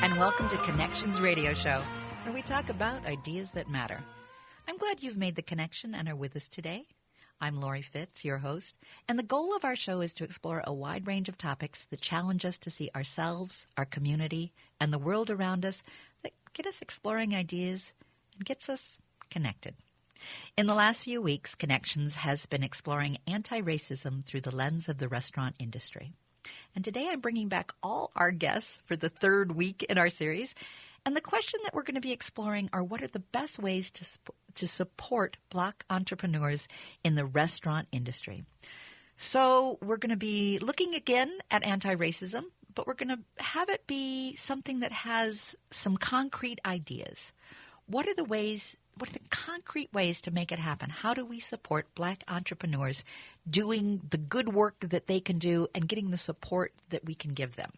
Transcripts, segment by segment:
and welcome to Connections Radio Show, where we talk about ideas that matter. I'm glad you've made the connection and are with us today. I'm Laurie Fitz, your host, and the goal of our show is to explore a wide range of topics that challenge us to see ourselves, our community, and the world around us that get us exploring ideas and gets us connected. In the last few weeks, Connections has been exploring anti-racism through the lens of the restaurant industry. And today I'm bringing back all our guests for the third week in our series. And the question that we're going to be exploring are what are the best ways to support Black entrepreneurs in the restaurant industry. So we're going to be looking again at anti-racism, but we're going to have it be something that has some concrete ideas. What are the concrete ways to make it happen? How do we support Black entrepreneurs doing the good work that they can do and getting the support that we can give them?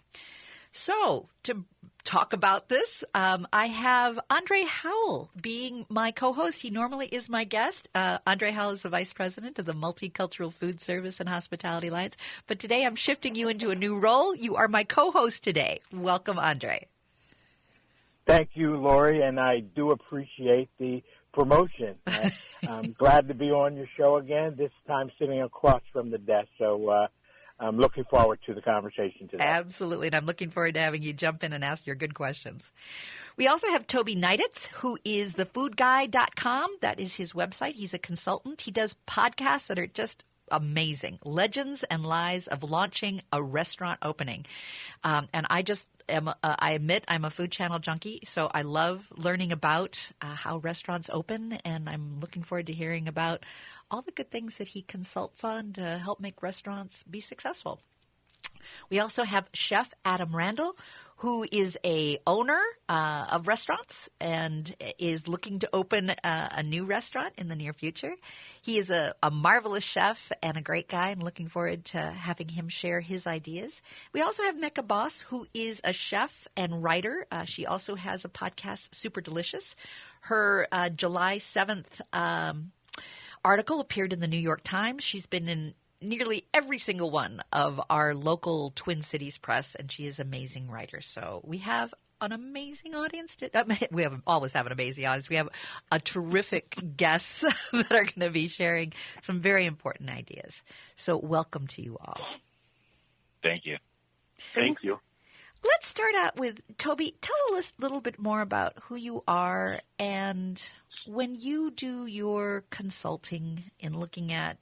So to talk about this, I have Andre Howell being my co-host. He normally is my guest. Andre Howell is the Vice President of the Multicultural Food Service and Hospitality Alliance. But today I'm shifting you into a new role. You are my co-host today. Welcome, Andre. Thank you, Laurie, and I do appreciate the promotion. I'm glad to be on your show again, this time sitting across from the desk. So I'm looking forward to the conversation today. Absolutely, and I'm looking forward to having you jump in and ask your good questions. We also have Tobie Neiditz, who is thefoodguy.com. That is his website. He's a consultant. He does podcasts that are just amazing. Legends and Lies of Launching a Restaurant Opening. And I just I admit I'm a Food Channel junkie, so I love learning about how restaurants open, and I'm looking forward to hearing about all the good things that he consults on to help make restaurants be successful. We also have Chef Adam Randall, who is a owner of restaurants and is looking to open a new restaurant in the near future. He is a marvelous chef and a great guy, and looking forward to having him share his ideas. We also have Mecca Boss, who is a chef and writer. She also has a podcast, Super Delicious. Her July 7th article appeared in the New York Times. She's been in nearly every single one of our local Twin Cities press, and she is an amazing writer. So we have an amazing audience. We always have an amazing audience. We have a terrific guests that are going to be sharing some very important ideas. So welcome to you all. Thank you. Thank you. Let's start out with Tobie. Tell us a little bit more about who you are, and when you do your consulting in looking at,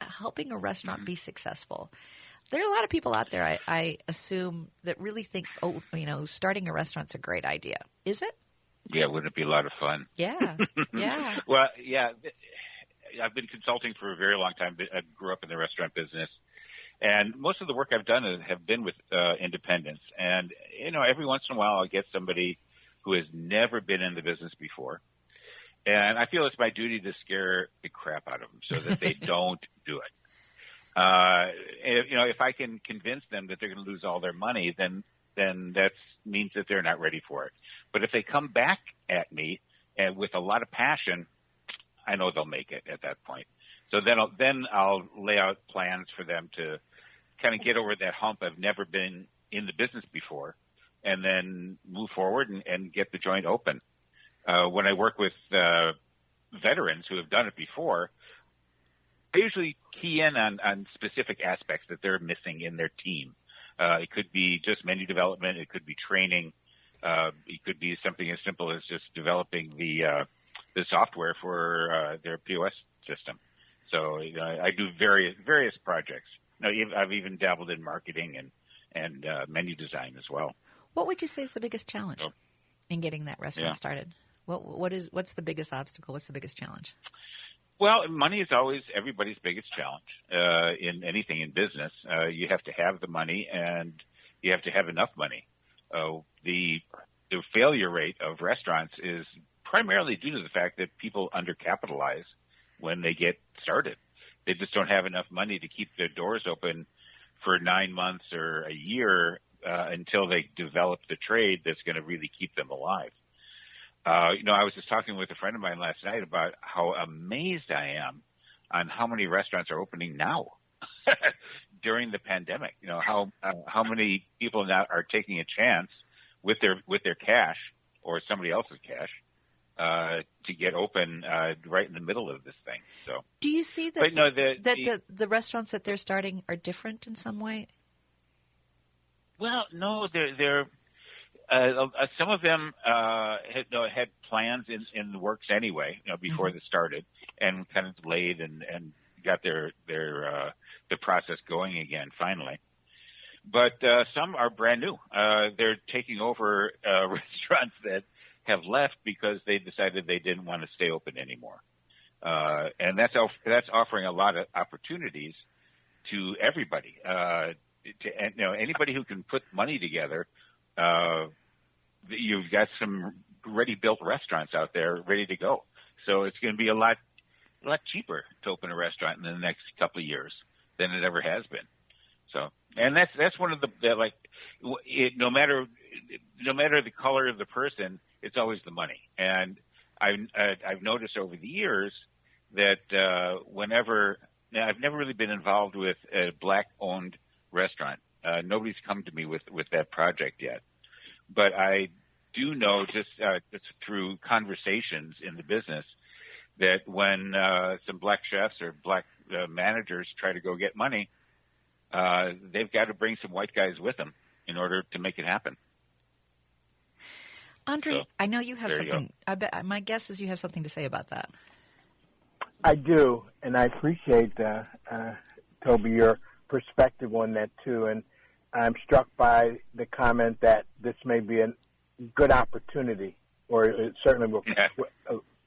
helping a restaurant be successful. There are a lot of people out there, I assume, that really think, starting a restaurant's a great idea. Is it? Yeah, wouldn't it be a lot of fun? Yeah, yeah. Well, yeah, I've been consulting for a very long time. I grew up in the restaurant business, and most of the work I've done have been with independents. And, every once in a while I'll get somebody who has never been in the business before. And I feel it's my duty to scare the crap out of them so that they don't do it. If I can convince them that they're going to lose all their money, then that means that they're not ready for it. But if they come back at me and with a lot of passion, I know they'll make it at that point. So then I'll lay out plans for them to kind of get over that hump of never been in the business before, and then move forward and get the joint open. When I work with veterans who have done it before, I usually key in on specific aspects that they're missing in their team. It could be just menu development. It could be training. It could be something as simple as just developing the software for their POS system. So I do various projects. I've even dabbled in marketing and menu design as well. What would you say is the biggest challenge in getting that restaurant started? What's the biggest obstacle? What's the biggest challenge? Well, money is always everybody's biggest challenge in anything in business. You have to have the money, and you have to have enough money. The failure rate of restaurants is primarily due to the fact that people undercapitalize when they get started. They just don't have enough money to keep their doors open for 9 months or a year until they develop the trade that's going to really keep them alive. I was just talking with a friend of mine last night about how amazed I am on how many restaurants are opening now during the pandemic. How many people now are taking a chance with their cash or somebody else's cash to get open right in the middle of this thing. So, do you see that the restaurants that they're starting are different in some way? Well, no, they're some of them had plans in the works anyway, before they started, and kind of delayed and got their the process going again finally. But some are brand new. They're taking over restaurants that have left because they decided they didn't want to stay open anymore, and that's offering a lot of opportunities to everybody. Anybody who can put money together, you've got some ready-built restaurants out there ready to go. So it's going to be a lot cheaper to open a restaurant in the next couple of years than it ever has been. So, and that's one of no matter the color of the person, it's always the money. And I've noticed over the years that I've never really been involved with a black-owned restaurant. Nobody's come to me with that project yet, but I do know just through conversations in the business that when some black chefs or black managers try to go get money, they've got to bring some white guys with them in order to make it happen. Andre, so, I know you have something. My guess is you have something to say about that. I do, and I appreciate, Tobie, your perspective on that too. And I'm struck by the comment that this may be a good opportunity, or it certainly will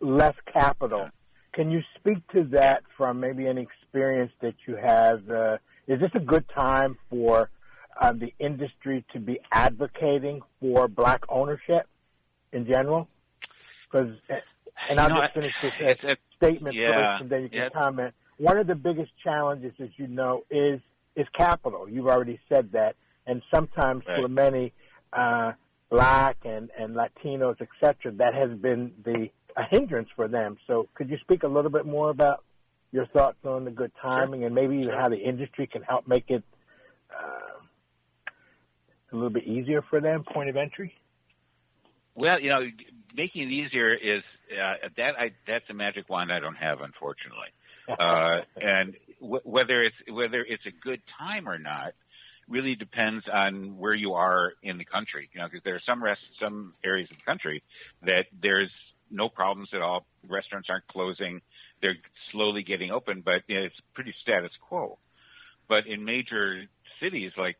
less capital. Yeah. Can you speak to that from maybe any experience that you have? Is this a good time for the industry to be advocating for black ownership in general? Because, and I'll just finish this statement first, and then you can comment. One of the biggest challenges, as you know, is capital. You've already said that, and sometimes for many black and Latinos, et cetera, that has been a hindrance for them. So could you speak a little bit more about your thoughts on the good timing and maybe even how the industry can help make it a little bit easier for them, point of entry? Well, making it easier is that's a magic wand I don't have, unfortunately. And whether it's a good time or not really depends on where you are in the country. Because there are some areas of the country that there's no problems at all. Restaurants aren't closing; they're slowly getting open, but it's pretty status quo. But in major cities like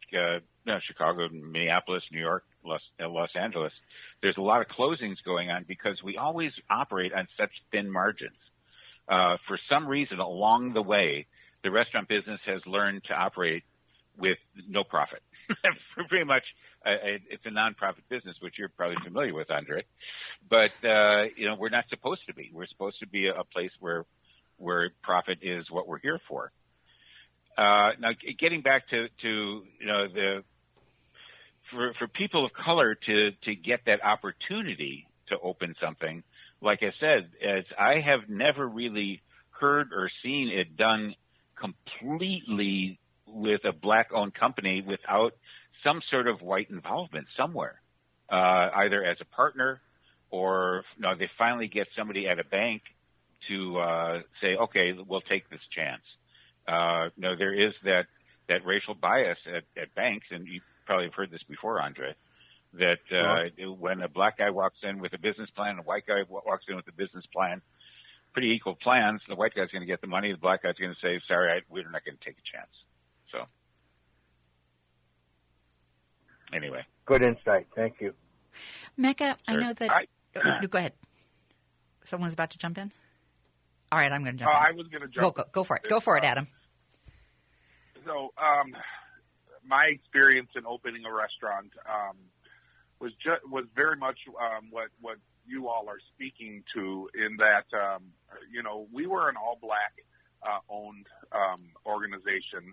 Chicago, Minneapolis, New York, Los Angeles, there's a lot of closings going on because we always operate on such thin margins. For some reason, along the way, the restaurant business has learned to operate with no profit. Pretty much, it's a nonprofit business, which you're probably familiar with, Andre. But we're not supposed to be. We're supposed to be a place where profit is what we're here for. Now, getting back to for people of color to get that opportunity to open something, like I said, I have never really heard or seen it done completely with a black-owned company without some sort of white involvement somewhere, either as a partner or they finally get somebody at a bank to say, okay, we'll take this chance. There is that racial bias at banks, and you probably have heard this before, Andre, that when a black guy walks in with a business plan, and a white guy walks in with a business plan, pretty equal plans, the white guy's going to get the money, the black guy's going to say, sorry, we're not going to take a chance. So, anyway. Good insight. Thank you. Mecca, sure. I know that... go ahead. Someone's about to jump in? All right, I'm going to jump in. I was going to jump in. Go for it. Go for it, Adam. So, my experience in opening a restaurant was very much what you all are speaking to, in that we were an all-black owned organization,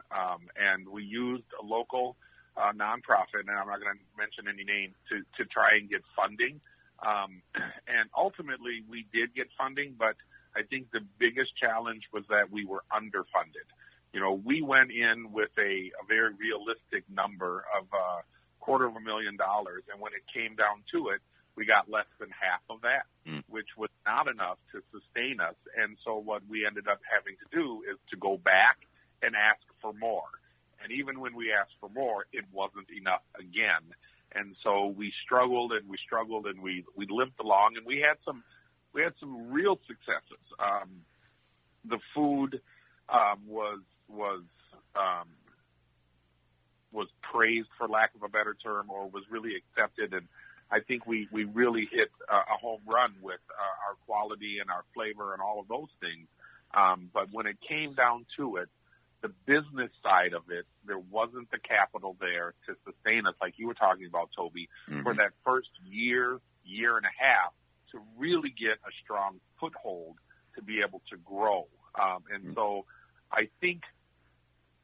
and we used a local nonprofit, and I'm not going to mention any names, to try and get funding. And ultimately, we did get funding, but I think the biggest challenge was that we were underfunded. We went in with a very realistic number of $250,000, and when it came down to it, we got less than half of that, which was not enough to sustain us. And so what we ended up having to do is to go back and ask for more. And even when we asked for more, it wasn't enough again. And so we struggled and we limped along, and we had some real successes. The food was praised, for lack of a better term, or was really accepted. And I think we really hit a home run with our quality and our flavor and all of those things. But when it came down to it, the business side of it, there wasn't the capital there to sustain us, like you were talking about, Tobie, for that first year and a half to really get a strong foothold to be able to grow. And so I think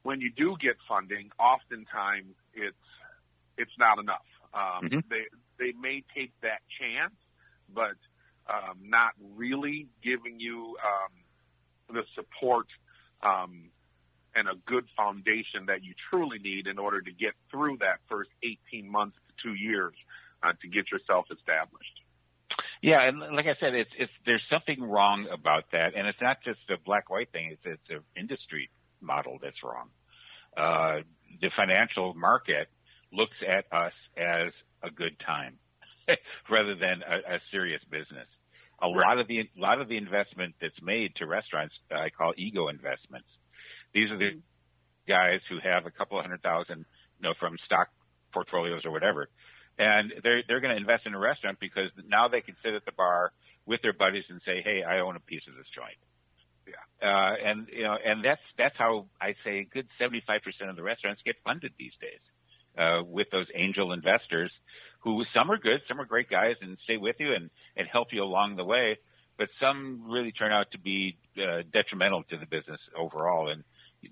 when you do get funding, oftentimes it's not enough. They may take that chance, but not really giving you the support and a good foundation that you truly need in order to get through that first 18 months to 2 years to get yourself established. Yeah, and like I said, there's something wrong about that, and it's not just a black-white thing. It's an industry model that's wrong. The financial market looks at us as a good time rather than a serious business. A lot of the investment that's made to restaurants, I call ego investments. These are the guys who have a couple of $100,000, from stock portfolios or whatever, and they're going to invest in a restaurant because now they can sit at the bar with their buddies and say, "Hey, I own a piece of this joint." Yeah, and that's how I say a good 75% of the restaurants get funded these days with those angel investors, who some are good, some are great guys and stay with you and help you along the way, but some really turn out to be detrimental to the business overall, and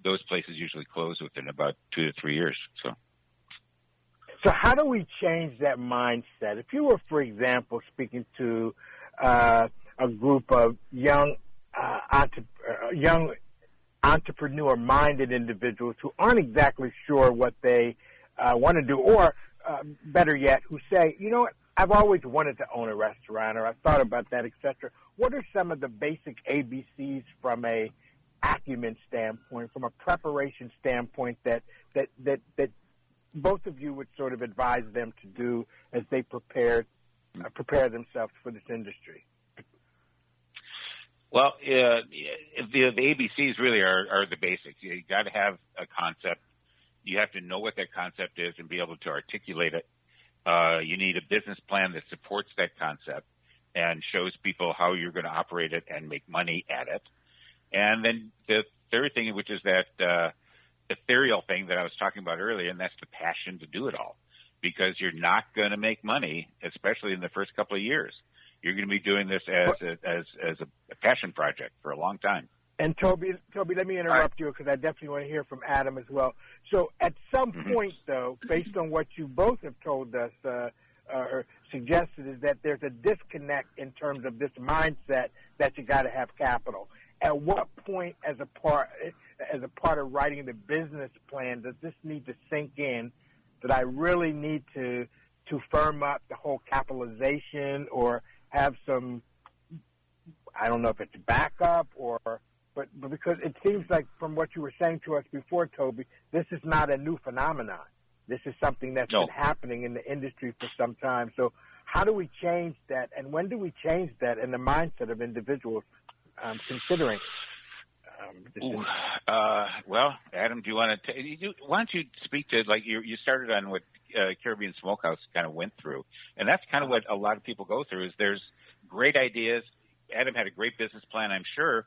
those places usually close within about 2 to 3 years. So how do we change that mindset? If you were, for example, speaking to a group of young entrepreneur-minded individuals who aren't exactly sure what they want to do, or better yet, who say, you know what, I've always wanted to own a restaurant, or I've thought about that, etc. What are some of the basic ABCs from a acumen standpoint, from a preparation standpoint, that both of you would sort of advise them to do as they prepare themselves for this industry? Well, the ABCs really are the basics. You got to have a concept. You have to know what that concept is and be able to articulate it. You need a business plan that supports that concept and shows people how you're going to operate it and make money at it. And then the third thing, which is that ethereal thing that I was talking about earlier, and that's the passion to do it all, because you're not going to make money, especially in the first couple of years. You're going to be doing this as a passion project for a long time. And Tobie, let me interrupt you, because I definitely want to hear from Adam as well. So at some point, though, based on what you both have told us or suggested, is that there's a disconnect in terms of this mindset that you got to have capital. At what point, as a part of writing the business plan, does this need to sink in that I really need to firm up the whole capitalization, or have some, I don't know if it's backup, but because it seems like from what you were saying to us before, Tobie, this is not a new phenomenon. This is something that's been happening in the industry for some time. So how do we change that, and when do we change that in the mindset of individuals considering this? Well, Adam, do you want to? Why don't you speak to, like, you started on what Caribbean Smokehouse kind of went through, and that's kind of what a lot of people go through. Is there's great ideas. Adam had a great business plan, I'm sure,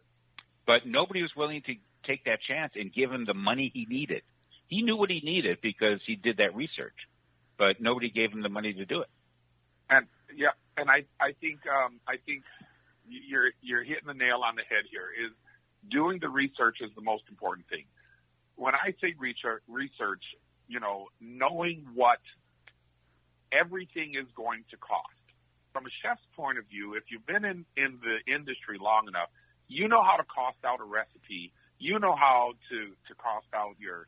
but nobody was willing to take that chance and give him the money he needed. He knew what he needed because he did that research, but nobody gave him the money to do it. And I think you're hitting the nail on the head here. Is doing the research is the most important thing. When I say research, knowing what everything is going to cost. From a chef's point of view, if you've been in the industry long enough, you know how to cost out a recipe. You know how to cost out your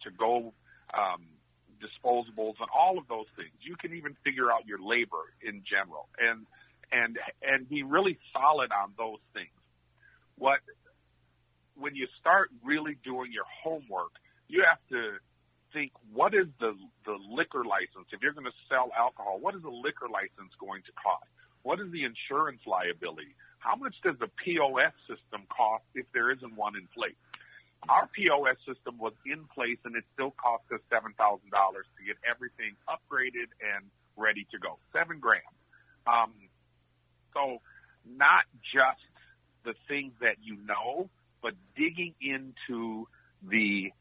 to-go disposables and all of those things. You can even figure out your labor in general and be really solid on those things. When you start really doing your homework, you have to think, what is the liquor license? If you're going to sell alcohol, what is the liquor license going to cost? What is the insurance liability? How much does the POS system cost if there isn't one in place? Our POS system was in place, and it still cost us $7,000 to get everything upgraded and ready to go. $7,000. So not just the things that you know, but digging into the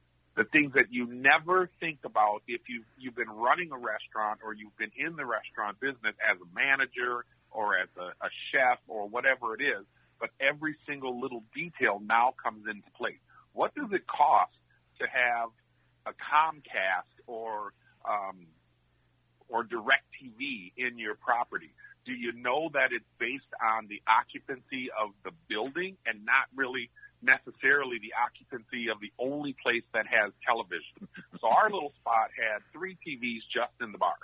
things that you never think about if you've been running a restaurant or you've been in the restaurant business as a manager or as a chef or whatever it is, but every single little detail now comes into place. What does it cost to have a Comcast or DirecTV in your property? Do you know that it's based on the occupancy of the building and not really necessarily the occupancy of the only place that has television? So our little spot had 3 TVs just in the bar.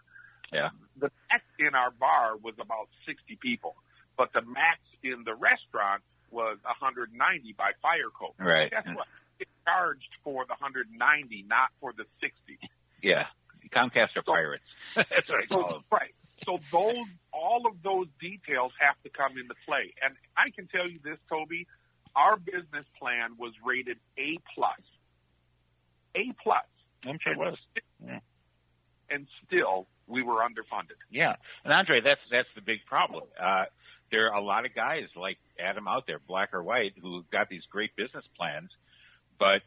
Yeah. The max in our bar was about 60 people, but the max in the restaurant was 190 by fire code. Right. Guess what? It charged for the 190, not for the 60. Yeah. Comcast are pirates. That's what I call them. Right. So all of those details have to come into play. And I can tell you this, Tobie, our business plan was rated A+. A+. I'm sure it was. Yeah. And still, we were underfunded. Yeah. And Andre, that's the big problem. There are a lot of guys like Adam out there, black or white, who got these great business plans, but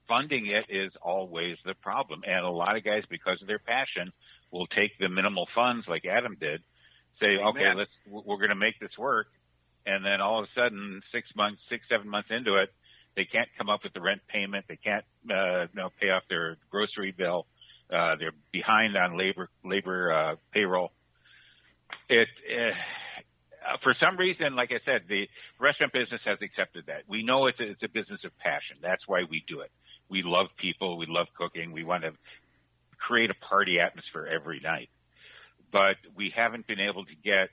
funding it is always the problem. And a lot of guys, because of their passion, will take the minimal funds like Adam did, say, Amen. okay, we're going to make this work. And then all of a sudden, 7 months into it, they can't come up with the rent payment. They can't, pay off their grocery bill. They're behind on labor payroll. For some reason, like I said, the restaurant business has accepted that. We know it's a business of passion. That's why we do it. We love people. We love cooking. We want to create a party atmosphere every night. But we haven't been able to get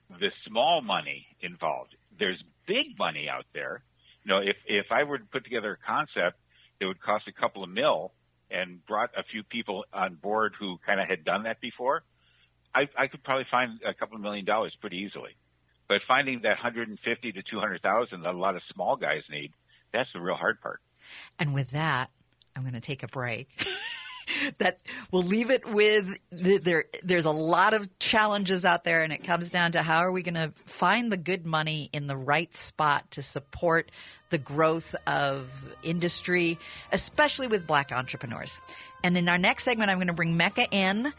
the small money involved. There's big money out there. You know, if I were to put together a concept that would cost a couple of $1 and brought a few people on board who kind of had done that before, I could probably find a couple of $1 million pretty easily. But finding that $150,000 to $200,000 that a lot of small guys need, that's the real hard part. And with that, I'm going to take a break. That we'll leave it with there's a lot of challenges out there, and it comes down to how are we going to find the good money in the right spot to support the growth of industry, especially with black entrepreneurs. And in our next segment, I'm going to bring Mecca in.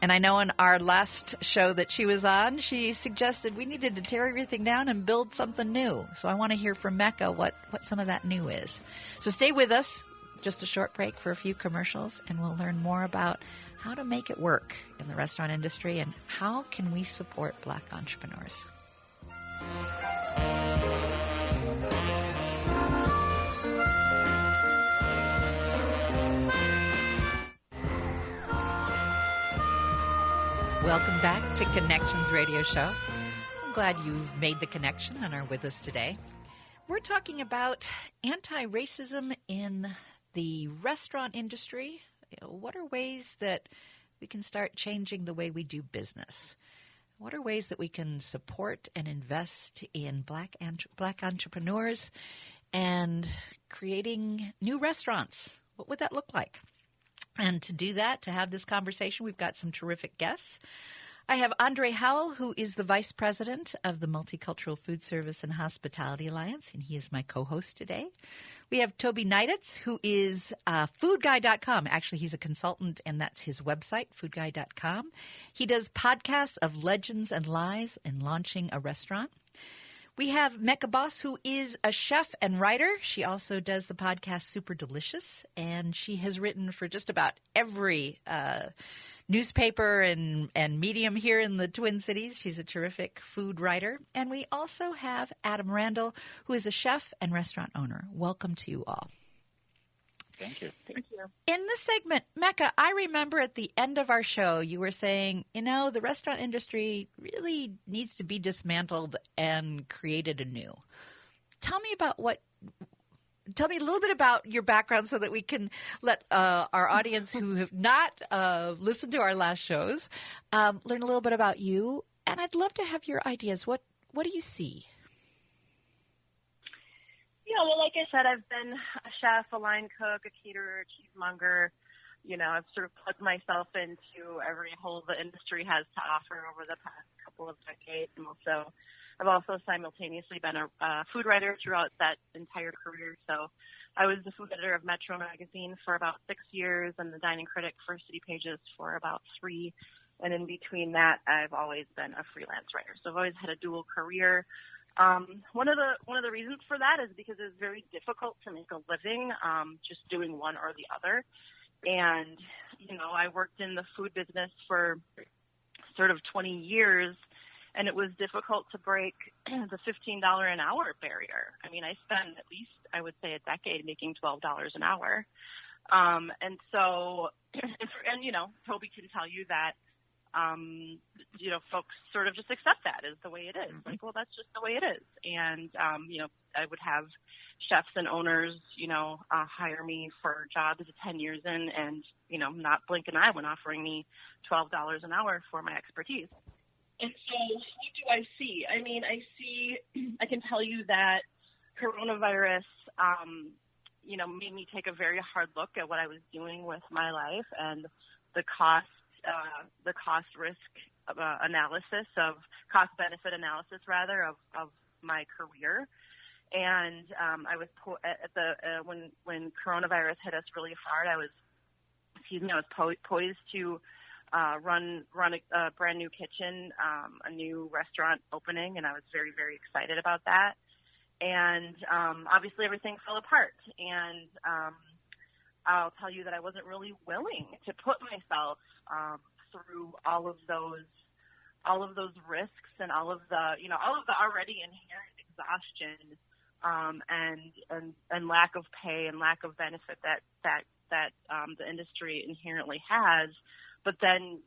And I know in our last show that she was on, she suggested we needed to tear everything down and build something new. So I want to hear from Mecca what some of that new is. So stay with us. Just a short break for a few commercials, and we'll learn more about how to make it work in the restaurant industry and how can we support black entrepreneurs. Welcome back to Connections Radio Show. I'm glad you've made the connection and are with us today. We're talking about anti-racism in the restaurant industry. What are ways that we can start changing the way we do business? What are ways that we can support and invest in black entrepreneurs and creating new restaurants? What would that look like? And to do that, to have this conversation, we've got some terrific guests. I have Andre Howell, who is the Vice President of the Multicultural Food Service and Hospitality Alliance, and he is my co-host today. We have Tobie Neiditz, who is foodguy.com. Actually, he's a consultant, and that's his website, foodguy.com. He does podcasts of legends and lies in launching a restaurant. We have Mecca Boss, who is a chef and writer. She also does the podcast Super Delicious, and she has written for just about every newspaper and medium here in the Twin Cities. She's a terrific food writer. And we also have Adam Randall, who is a chef and restaurant owner. Welcome to you all. Thank you. Thank you. In this segment, Mecca, I remember at the end of our show, you were saying, the restaurant industry really needs to be dismantled and created anew. Tell me a little bit about your background so that we can let our audience who have not listened to our last shows learn a little bit about you. And I'd love to have your ideas. What do you see? Yeah, well, like I said, I've been a chef, a line cook, a caterer, a cheesemonger. I've sort of plugged myself into every hole the industry has to offer over the past couple of decades. And I've also simultaneously been a food writer throughout that entire career. So I was the food editor of Metro magazine for about 6 years and the dining critic for City Pages for about 3. And in between that, I've always been a freelance writer. So I've always had a dual career. One of the reasons for that is because it's very difficult to make a living just doing one or the other. And, I worked in the food business for sort of 20 years, and it was difficult to break the $15 an hour barrier. I mean, I spent at least, I would say, a decade making $12 an hour. And so, Tobie can tell you that, folks sort of just accept that as the way it is. Like, well, that's just the way it is. And, I would have chefs and owners, hire me for jobs 10 years in and, not blink an eye when offering me $12 an hour for my expertise. And so what do I see? I mean, I can tell you that coronavirus, made me take a very hard look at what I was doing with my life and the cost risk analysis of cost benefit analysis of my career. And I was when coronavirus hit us really hard, I was poised to run a brand new kitchen, a new restaurant opening, and I was very, very excited about that. And obviously everything fell apart. And I'll tell you that I wasn't really willing to put myself through all of those risks and all of the already inherent exhaustion and lack of pay and lack of benefit that the industry inherently has. But then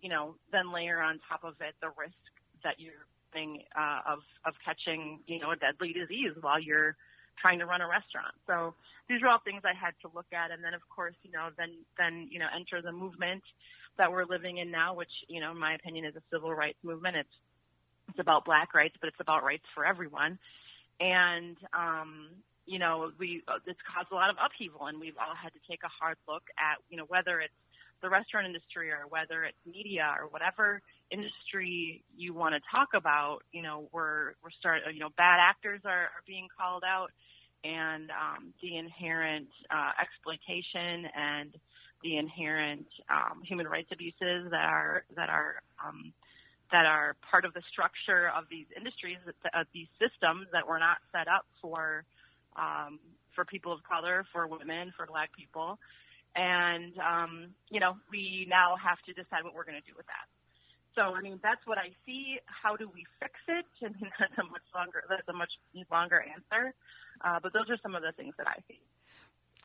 layer on top of it the risk that you're having of catching, a deadly disease while you're trying to run a restaurant. So these are all things I had to look at. And then, of course, then enter the movement that we're living in now, which, in my opinion, is a civil rights movement. It's about Black rights, but it's about rights for everyone. And, it's caused a lot of upheaval, and we've all had to take a hard look at, whether it's the restaurant industry or whether it's media or whatever industry you want to talk about, we're starting, bad actors are being called out, and the inherent exploitation and the inherent human rights abuses that are part of the structure of these industries, of these systems that were not set up for people of color, for women, for Black people. And, we now have to decide what we're going to do with that. So, I mean, that's what I see. How do we fix it? I mean, that's a much longer answer. But those are some of the things that I see.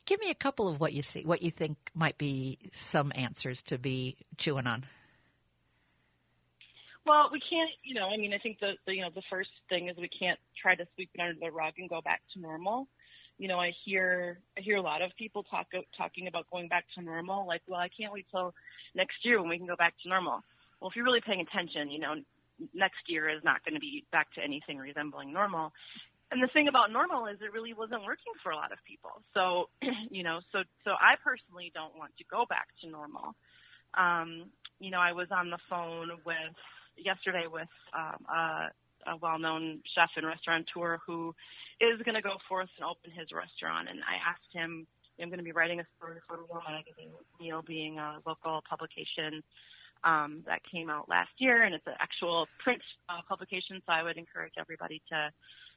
Give me a couple of what you see, what you think might be some answers to be chewing on. Well, we can't, I think the first thing is we can't try to sweep it under the rug and go back to normal. I hear a lot of people talking about going back to normal. Like, well, I can't wait till next year when we can go back to normal. Well, if you're really paying attention, next year is not going to be back to anything resembling normal. And the thing about normal is it really wasn't working for a lot of people. So, so I personally don't want to go back to normal. I was on the phone yesterday with a well-known chef and restaurateur who is going to go forth and open his restaurant. And I asked him, I'm going to be writing a story for Meal magazine, Meal being a local publication that came out last year, and it's an actual print publication, so I would encourage everybody to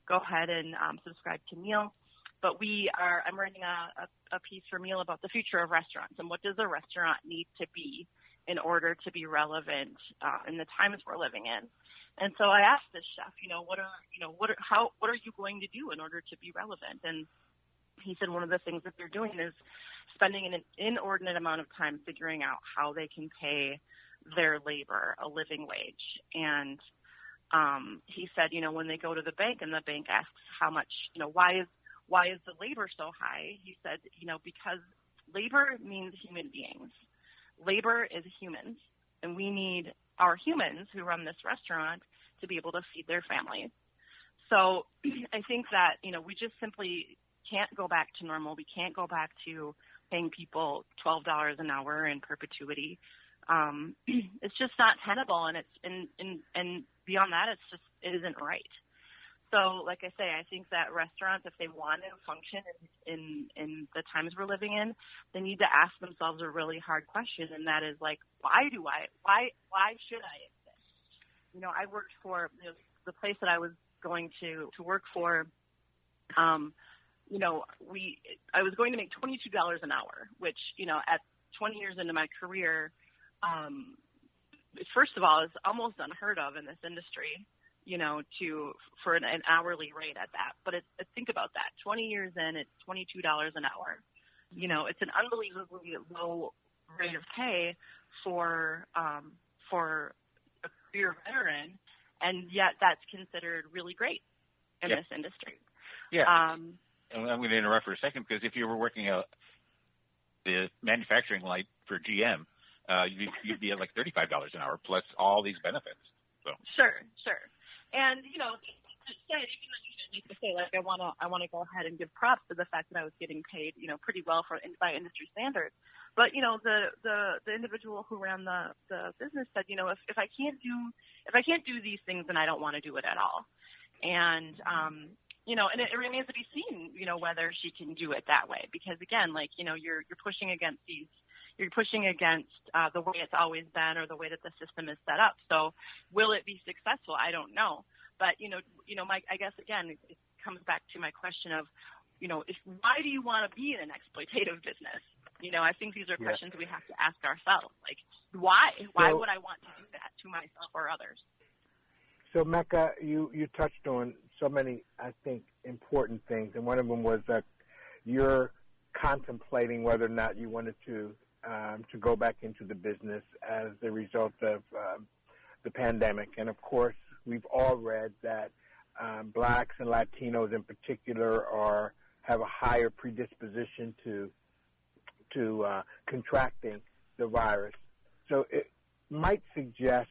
go ahead and subscribe to Meal. But I'm writing a piece for Meal about the future of restaurants and what does a restaurant need to be in order to be relevant in the times we're living in. And so I asked this chef, what are you going to do in order to be relevant? And he said one of the things that they're doing is spending an inordinate amount of time figuring out how they can pay their labor a living wage. And he said, when they go to the bank and the bank asks how much, why is the labor so high? He said, because labor means human beings. Labor is humans, and we need our humans who run this restaurant to be able to feed their families. So I think that, we just simply can't go back to normal. We can't go back to paying people $12 an hour in perpetuity. It's just not tenable, and and beyond that, it isn't right. So, like I say, I think that restaurants, if they want to function in the times we're living in, they need to ask themselves a really hard question, and that is like, why should I exist? I worked for the place that I was going to work for. I was going to make $22 an hour, which at 20 years into my career, first of all, is almost unheard of in this industry. For an hourly rate at that. But think about that. 20 years in, it's $22 an hour. It's an unbelievably low rate of pay for a career veteran, and yet that's considered really great in this industry. Yeah. I'm going to interrupt for a second, because if you were working the manufacturing line for GM, you'd be at like $35 an hour plus all these benefits. So. Sure. And even though I want to go ahead and give props to the fact that I was getting paid, pretty well by industry standards. But the individual who ran the business said, if I can't do these things, then I don't want to do it at all. And and it remains to be seen, whether she can do it that way, because again, you're pushing against the way it's always been, or the way that the system is set up. So will it be successful? I don't know. But, I guess, again, it comes back to my question of, why do you want to be in an exploitative business? I think these are questions we have to ask ourselves. Like, why? Why would I want to do that to myself or others? So, Mecca, you touched on so many, I think, important things. And one of them was that you're contemplating whether or not you wanted to go back into the business as a result of the pandemic. And, of course, we've all read that blacks and Latinos in particular have a higher predisposition to contracting the virus. So it might suggest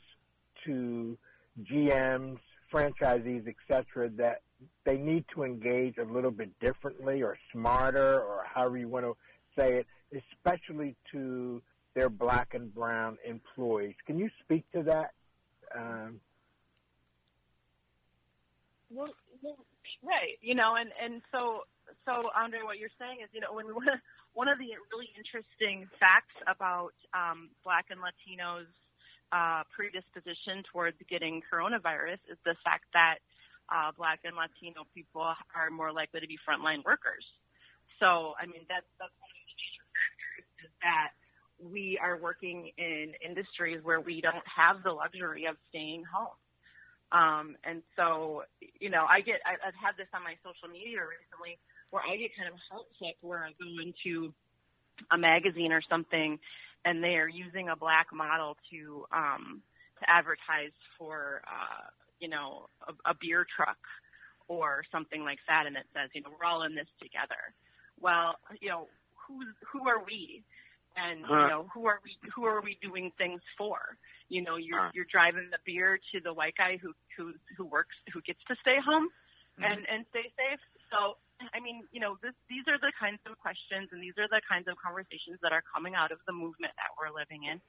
to GMs, franchisees, et cetera, that they need to engage a little bit differently or smarter, or however you want to say it, especially to their black and brown employees. Can you speak to that? Well, right. And so Andre, what you're saying is, when one of the really interesting facts about black and Latinos' predisposition towards getting coronavirus is the fact that black and Latino people are more likely to be frontline workers. So, that's one of the major factors, is that we are working in industries where we don't have the luxury of staying home. And so, I've had this on my social media recently, where I get kind of heartsick where I go into a magazine or something, and they are using a black model to advertise for, a beer truck or something like that, and it says, we're all in this together. Well, who are we? And who are we doing things for? You're driving the beer to the white guy who gets to stay home and stay safe. So these are the kinds of questions, and these are the kinds of conversations that are coming out of the movement that we're living in.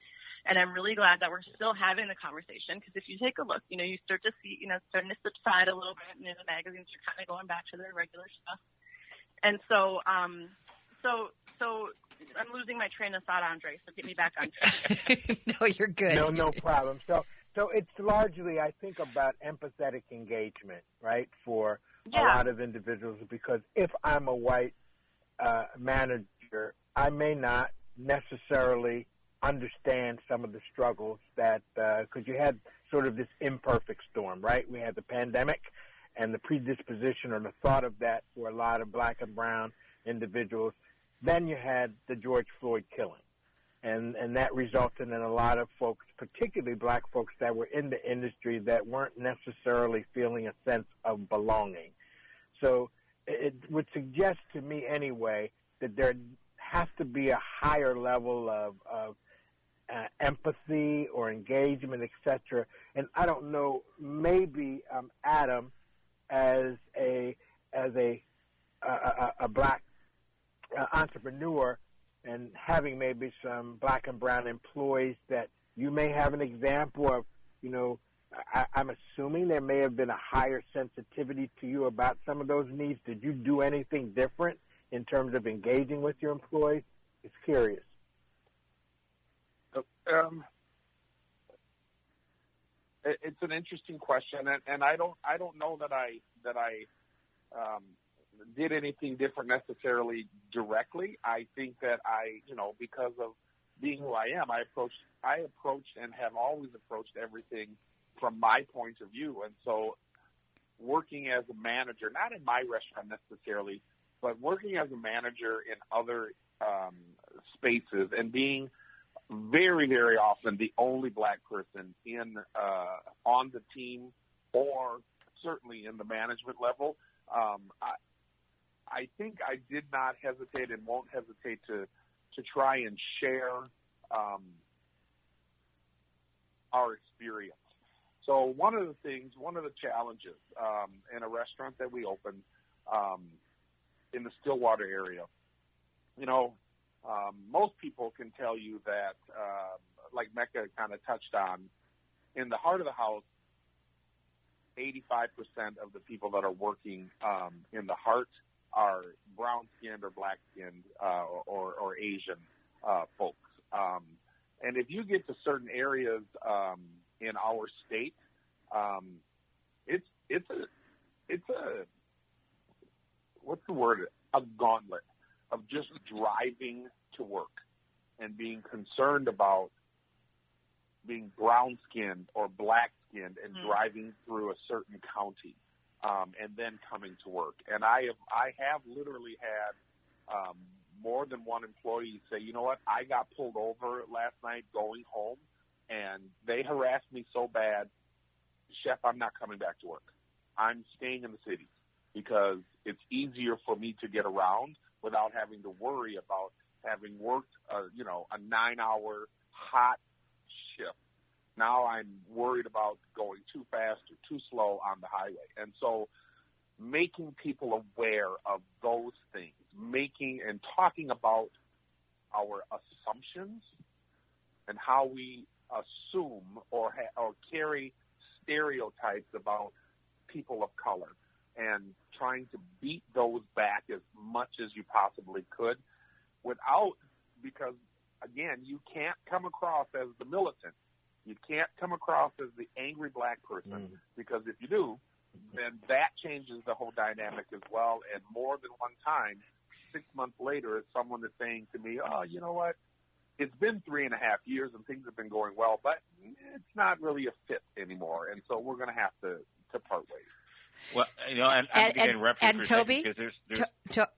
And I'm really glad that we're still having the conversation, because if you take a look, you start to see, starting to subside a little bit, and the magazines are kind of going back to their regular stuff. And so I'm losing my train of thought, Andre, so get me back on track. No, you're good. No problem. So it's largely, I think, about empathetic engagement, right, for a lot of individuals, because if I'm a white manager, I may not necessarily understand some of the struggles that, because you had sort of this imperfect storm, right? We had the pandemic and the predisposition or the thought of that for a lot of black and brown individuals. then you had the George Floyd killing. And that resulted in a lot of folks, particularly black folks that were in the industry, that weren't necessarily feeling a sense of belonging. So it would suggest to me anyway that there has to be a higher level of empathy or engagement, etc. And I don't know, maybe Adam, as a black entrepreneur, and having maybe some black and brown employees, that you may have an example of, I'm assuming there may have been a higher sensitivity to you about some of those needs. Did you do anything different in terms of engaging with your employees? It's curious. It's an interesting question, and I don't know that I did anything different necessarily directly. I think that because of being who I am, I approached and have always approached everything from my point of view. And so working as a manager, not in my restaurant necessarily, but working as a manager in other spaces and being very, very often the only black person on the team, or certainly in the management level, I think I did not hesitate and won't hesitate to try and share our experience. So one of the challenges in a restaurant that we opened in the Stillwater area, most people can tell you that, like Mecca kind of touched on, in the heart of the house, 85% of the people that are working in the heart are brown-skinned or black-skinned or Asian folks. And if you get to certain areas in our state, it's a what's the word? A gauntlet of just driving to work and being concerned about being brown-skinned or black-skinned and driving through a certain county. And then coming to work. And I have literally had more than one employee say, you know what, I got pulled over last night going home, and they harassed me so bad, Chef, I'm not coming back to work. I'm staying in the city because it's easier for me to get around without having to worry about having worked a 9-hour hot shift. Now I'm worried about going too fast or too slow on the highway. And so making people aware of those things, making and talking about our assumptions and how we assume or carry stereotypes about people of color, and trying to beat those back as much as you possibly could because, again, you can't come across as the militant. You can't come across as the angry black person, because if you do, then that changes the whole dynamic as well. And more than one time, 6 months later, someone is saying to me, oh, you know what? It's been 3.5 years and things have been going well, but it's not really a fit anymore. And so we're going to have to part ways. Well, and I'm going to interrupt you for a Tobie, second, because there's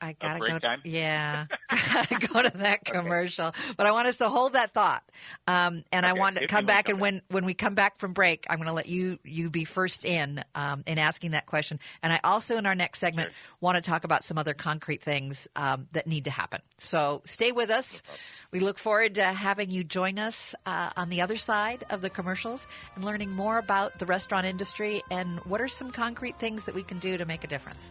I gotta go. Time? Yeah, gotta go to that commercial. But I want us to hold that thought, and I want to come back. And when we come back from break, I'm going to let you be first in asking that question. And I also, in our next segment, want to talk about some other concrete things that need to happen. So stay with us. We look forward to having you join us on the other side of the commercials and learning more about the restaurant industry and what are some concrete things that we can do to make a difference.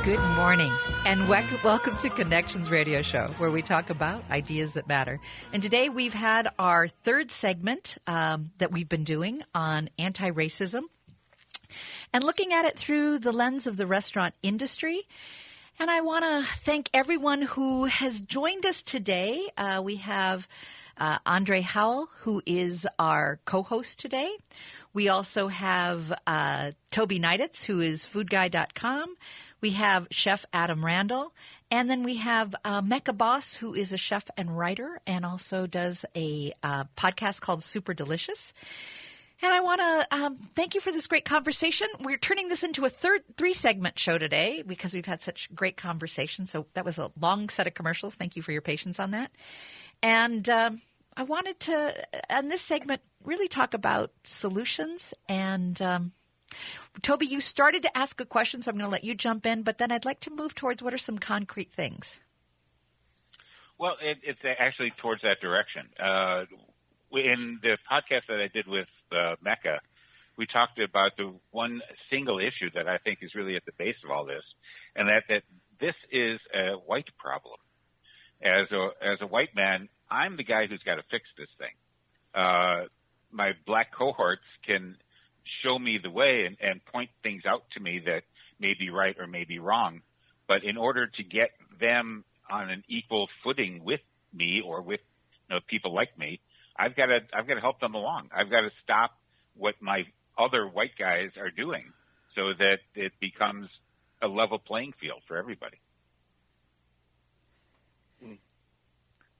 Good morning, and welcome to Connections Radio Show, where we talk about ideas that matter. And today we've had our third segment that we've been doing on anti-racism and looking at it through the lens of the restaurant industry. And I want to thank everyone who has joined us today. We have Andre Howell, who is our co-host today. We also have Tobie Neiditz, who is foodguy.com. We have Chef Adam Randall, And then we have Mecca Boss, who is a chef and writer and also does a podcast called Super Delicious. And I want to thank you for this great conversation. We're turning this into a three-segment show today because we've had such great conversation. So that was a long set of commercials. Thank you for your patience on that. And I wanted to, in this segment, really talk about solutions. And Tobie, you started to ask a question, so I'm going to let you jump in. But then I'd like to move towards what are some concrete things? Well, it's actually towards that direction. In the podcast that I did with Mecca, we talked about the one single issue that I think is really at the base of all this, and that this is a white problem. As a white man, I'm the guy who's got to fix this thing. My black cohorts can show me the way and point things out to me that may be right or may be wrong, but in order to get them on an equal footing with me or with people like me, I've got to help them along. I've got to stop what my other white guys are doing so that it becomes a level playing field for everybody.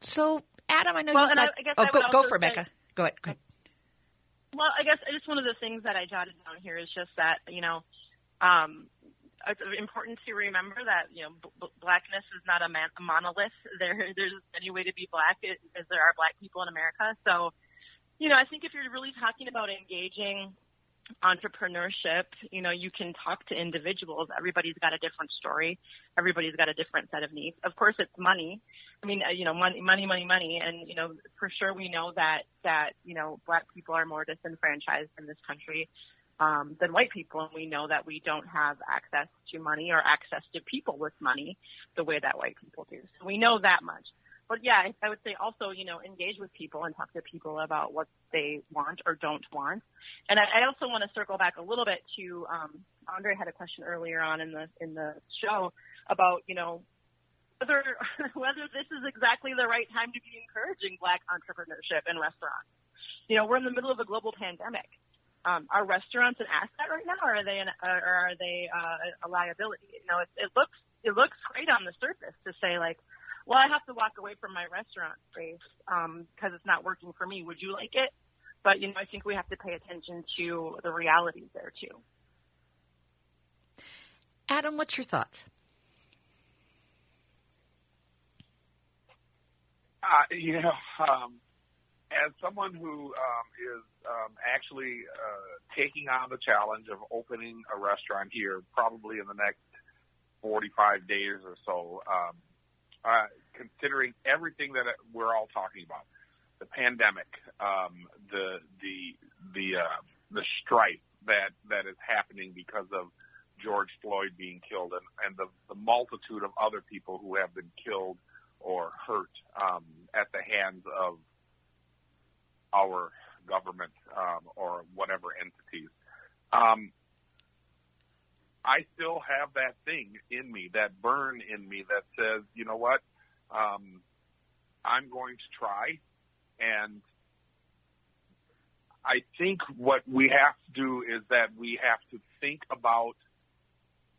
So, Adam, I know well, you've got... I guess go for it, Mecca. Go ahead. Well, I guess just one of the things that I jotted down here is just that, it's important to remember that, blackness is not a monolith. There's any way to be black as there are black people in America. So, I think if you're really talking about engaging entrepreneurship, you can talk to individuals. Everybody's got a different story. Everybody's got a different set of needs. Of course, it's money. I mean, money. And, for sure we know that, black people are more disenfranchised in this country than white people. And we know that we don't have access to money or access to people with money the way that white people do. So we know that much. But yeah, I would say also, engage with people and talk to people about what they want or don't want. And I also want to circle back a little bit to, Andre had a question earlier on in the show about, whether this is exactly the right time to be encouraging black entrepreneurship in restaurants. We're in the middle of a global pandemic. Are restaurants an asset right now, or are they a liability? It looks great on the surface to say like, well, I have to walk away from my restaurant space because it's not working for me. Would you like it? But I think we have to pay attention to the realities there too. Adam, what's your thoughts? As someone who is actually taking on the challenge of opening a restaurant here probably in the next 45 days or so, considering everything that we're all talking about, the pandemic, the strife that is happening because of George Floyd being killed and the multitude of other people who have been killed or hurt at the hands of our government or whatever entities. I still have that thing in me, that burn in me that says, you know what, I'm going to try. And I think what we have to do is that we have to think about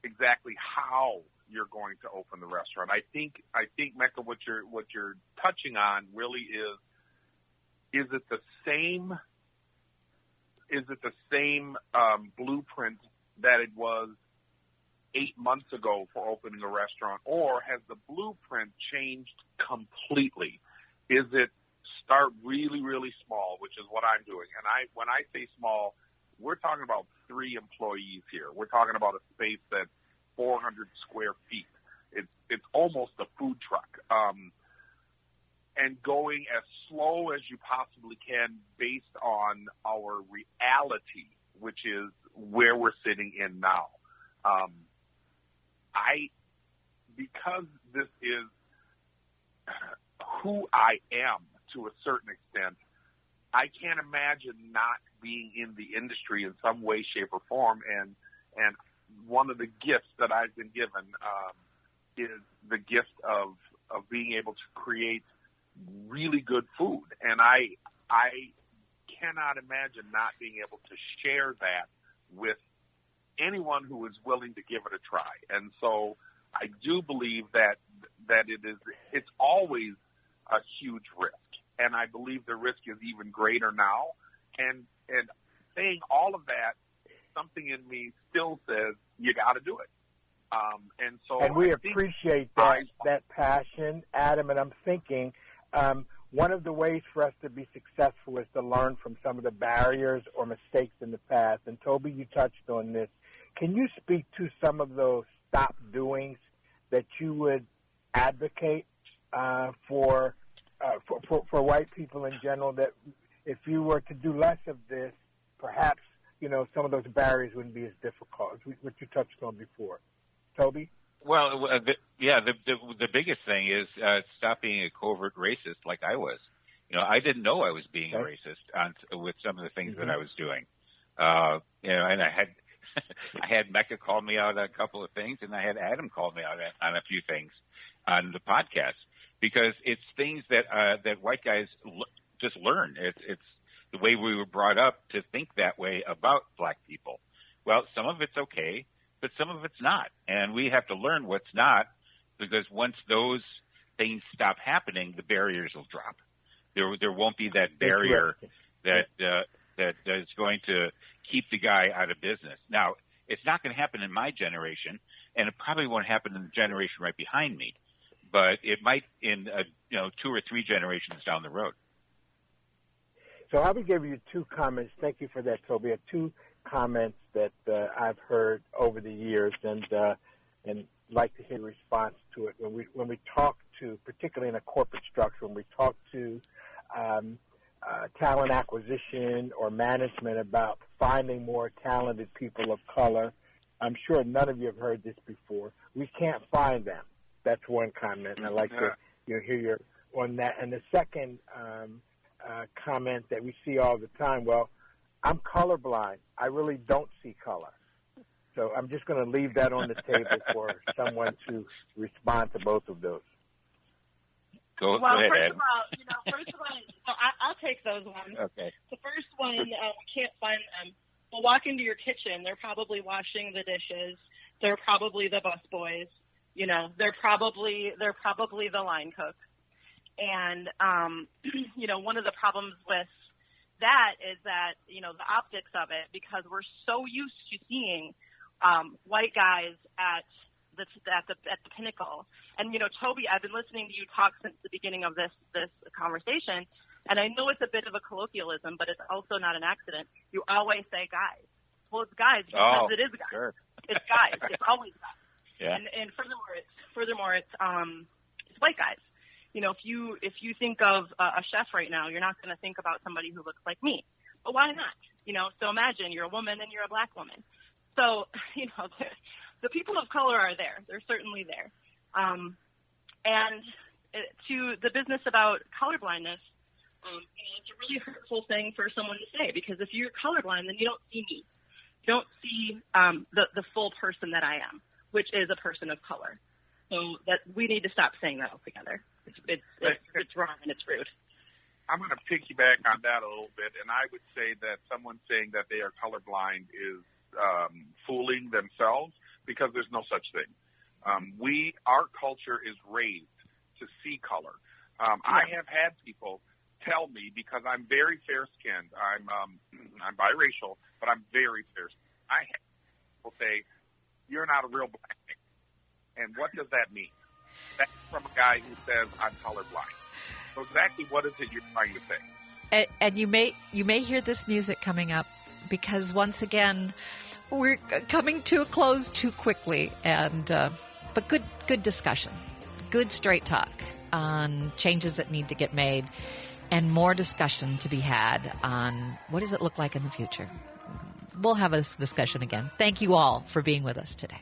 exactly how you're going to open the restaurant. I think Mecca, what you're touching on really is it the same blueprint that it was 8 months ago for opening a restaurant, or has the blueprint changed completely? Is it start really, really small, which is what I'm doing? And when I say small, we're talking about 3 employees here. We're talking about a space that's 400 square feet. It's almost a food truck. And going as slow as you possibly can based on our reality, which is where we're sitting in now. Because this is who I am to a certain extent, I can't imagine not being in the industry in some way, shape, or form. And one of the gifts that I've been given is the gift of being able to create really good food. And I cannot imagine not being able to share that with anyone who is willing to give it a try. And so I do believe that that it's always a huge risk. And I believe the risk is even greater now. And saying all of that, something in me still says you got to do it. And we appreciate that passion, Adam. And I'm thinking one of the ways for us to be successful is to learn from some of the barriers or mistakes in the past. And Tobie, you touched on this. Can you speak to some of those stop doings that you would advocate for white people in general, that if you were to do less of this, perhaps, some of those barriers wouldn't be as difficult, what you touched on before. Tobie? Well, the biggest thing is stop being a covert racist like I was. I didn't know I was being a racist with some of the things that I was doing. And I had Mecca call me out on a couple of things, and I had Adam call me out on a few things on the podcast, because it's things that white guys just learn. It's the way we were brought up to think that way about black people. Well, some of it's okay, but some of it's not. And we have to learn what's not, because once those things stop happening, the barriers will drop. There won't be that barrier that is going to keep the guy out of business. Now, it's not going to happen in my generation, and it probably won't happen in the generation right behind me, but it might in 2 or 3 generations down the road. So I would give you 2 comments. Thank you for that, Tobie. 2 comments that I've heard over the years, and like to hear your response to it. When we talk to, particularly in a corporate structure, when we talk to talent acquisition or management about finding more talented people of color, I'm sure none of you have heard this before. We can't find them. That's one comment, and I'd like to hear your on that. And the second comment that we see all the time, well, I'm colorblind. I really don't see color. So I'm just going to leave that on the table for someone to respond to both of those. Go ahead, Ed. First of all, I'll take those ones. Okay. The first one, we can't find them. We'll walk into your kitchen. They're probably washing the dishes. They're probably the busboys. They're probably the line cook. And, one of the problems with that is that, the optics of it, because we're so used to seeing white guys at the pinnacle. And, Tobie, I've been listening to you talk since the beginning of this conversation, and I know it's a bit of a colloquialism, but it's also not an accident. You always say guys. Well, it's guys because it is guys. Sure. It's guys. It's always guys. Yeah. And furthermore, it's white guys. If you think of a chef right now, you're not going to think about somebody who looks like me. But why not? So imagine you're a woman and you're a black woman. So, the people of color are there. They're certainly there. And to the business about colorblindness, it's a really hurtful thing for someone to say, because if you're colorblind, then you don't see me. You don't see the full person that I am, which is a person of color. So that we need to stop saying that altogether. It's wrong and it's rude. I'm going to piggyback on that a little bit, and I would say that someone saying that they are colorblind is fooling themselves, because there's no such thing. Our culture is raised to see color. I have had people tell me, because I'm very fair-skinned, I'm biracial, but I'm very fair-skinned. I have people say, "You're not a real black man." And what does that mean? That's from a guy who says I'm colorblind. So exactly what is it you're trying to say? And you may hear this music coming up, because once again we're coming to a close too quickly. And but good discussion, good straight talk on changes that need to get made, and more discussion to be had on what does it look like in the future. We'll have this discussion again. Thank you all for being with us today.